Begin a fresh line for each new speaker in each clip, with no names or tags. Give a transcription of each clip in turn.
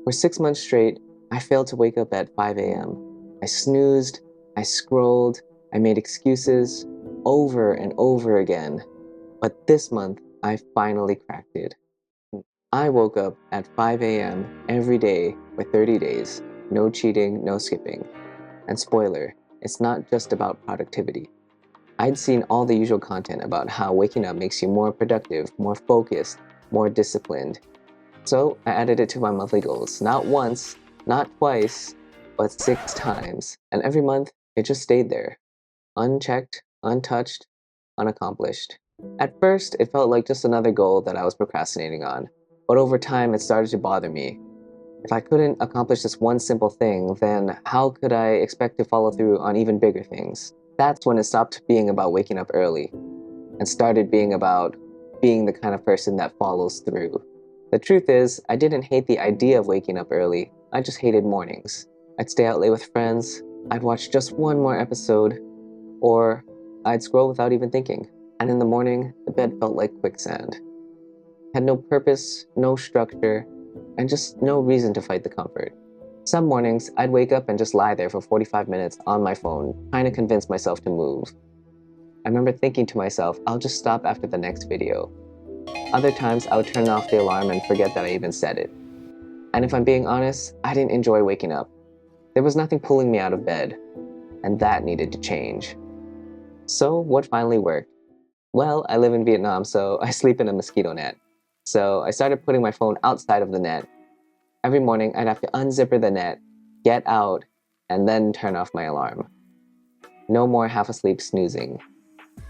For 6 months straight, I failed to wake up at 5 a.m. I snoozed, I scrolled, I made excuses over and over again. But this month, I finally cracked it. I woke up at 5 a.m. every day for 30 days. No cheating, no skipping. And spoiler, it's not just about productivity. I'd seen all the usual content about how waking up makes you more productive, more focused, more disciplined. So I added it to my monthly goals. Not once, not twice, but 6 times. And every month, it just stayed there. Unchecked, untouched, unaccomplished. At first, it felt like just another goal that I was procrastinating on. But over time, it started to bother me. If I couldn't accomplish this one simple thing, then how could I expect to follow through on even bigger things? That's when it stopped being about waking up early and started being about being the kind of person that follows through. The truth is, I didn't hate the idea of waking up early. I just hated mornings. I'd stay out late with friends, I'd watch just one more episode, or I'd scroll without even thinking. And in the morning, the bed felt like quicksand. Had no purpose, no structure, and just no reason to fight the comfort. Some mornings, I'd wake up and just lie there for 45 minutes on my phone, trying to convince myself to move. I remember thinking to myself, I'll just stop after the next video. Other times, I would turn off the alarm and forget that I even said it. And if I'm being honest, I didn't enjoy waking up. There was nothing pulling me out of bed, and that needed to change. So, what finally worked? Well, I live in Vietnam, so I sleep in a mosquito net. So I started putting my phone outside of the net. Every morning, I'd have to unzipper the net, get out, and then turn off my alarm. No more half-asleep snoozing.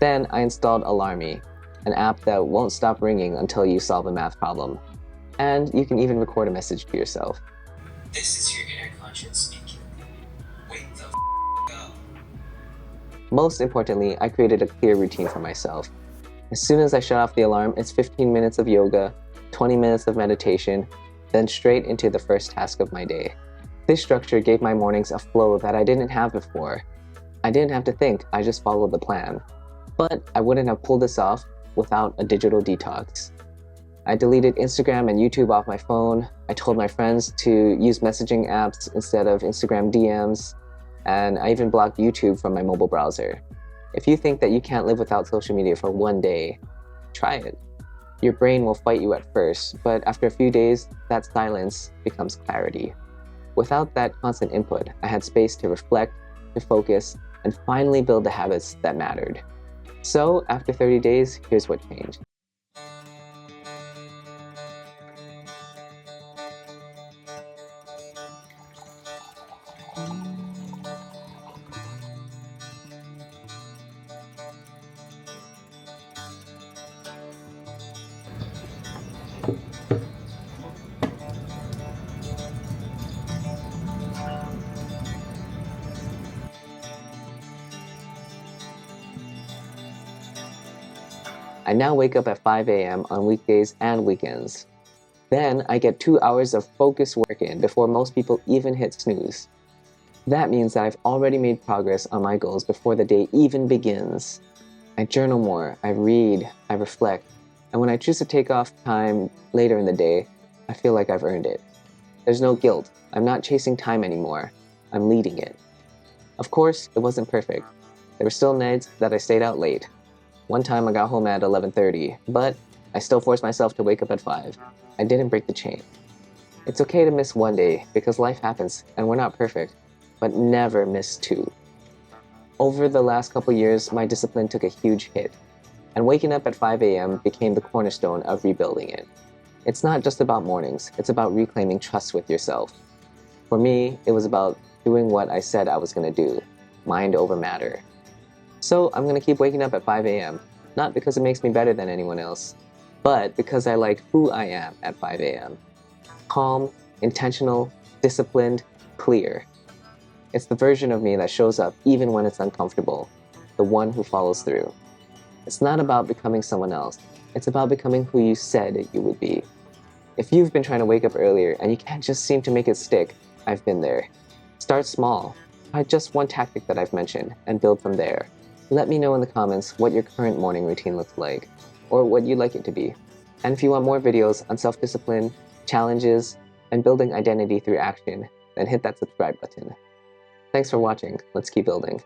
Then I installed Alarmy, an app that won't stop ringing until you solve a math problem. And you can even record a message to yourself.
This is your inner conscience speaking. Wake the up.
Most importantly, I created a clear routine for myself. As soon as I shut off the alarm, it's 15 minutes of yoga, 20 minutes of meditation, then straight into the first task of my day. This structure gave my mornings a flow that I didn't have before. I didn't have to think, I just followed the plan. But I wouldn't have pulled this off without a digital detox. I deleted Instagram and YouTube off my phone. I told my friends to use messaging apps instead of Instagram DMs, and I even blocked YouTube from my mobile browser. If you think that you can't live without social media for one day, try it. Your brain will fight you at first, but after a few days, that silence becomes clarity. Without that constant input, I had space to reflect, to focus, and finally build the habits that mattered. So, after 30 days, here's what changed. I now wake up at 5 a.m. on weekdays and weekends. Then I get 2 hours of focused work in before most people even hit snooze. That means that I've already made progress on my goals before the day even begins. I journal more, I read, I reflect, and when I choose to take off time later in the day, I feel like I've earned it. There's no guilt. I'm not chasing time anymore. I'm leading it. Of course, it wasn't perfect. There were still nights that I stayed out late. One time I got home at 11:30, but I still forced myself to wake up at 5. I didn't break the chain. It's okay to miss one day because life happens and we're not perfect, but never miss 2. Over the last couple years, my discipline took a huge hit, and waking up at 5 a.m. became the cornerstone of rebuilding it. It's not just about mornings, it's about reclaiming trust with yourself. For me, it was about doing what I said I was going to do, mind over matter. So I'm going to keep waking up at 5 a.m., not because it makes me better than anyone else, but because I like who I am at 5 a.m. Calm, intentional, disciplined, clear. It's the version of me that shows up even when it's uncomfortable, the one who follows through. It's not about becoming someone else, it's about becoming who you said you would be. If you've been trying to wake up earlier and you can't just seem to make it stick, I've been there. Start small. Try just one tactic that I've mentioned and build from there. Let me know in the comments what your current morning routine looks like, or what you'd like it to be. And if you want more videos on self-discipline, challenges, I'm building identity through action, then hit that subscribe button. Thanks for watching. Let's keep building.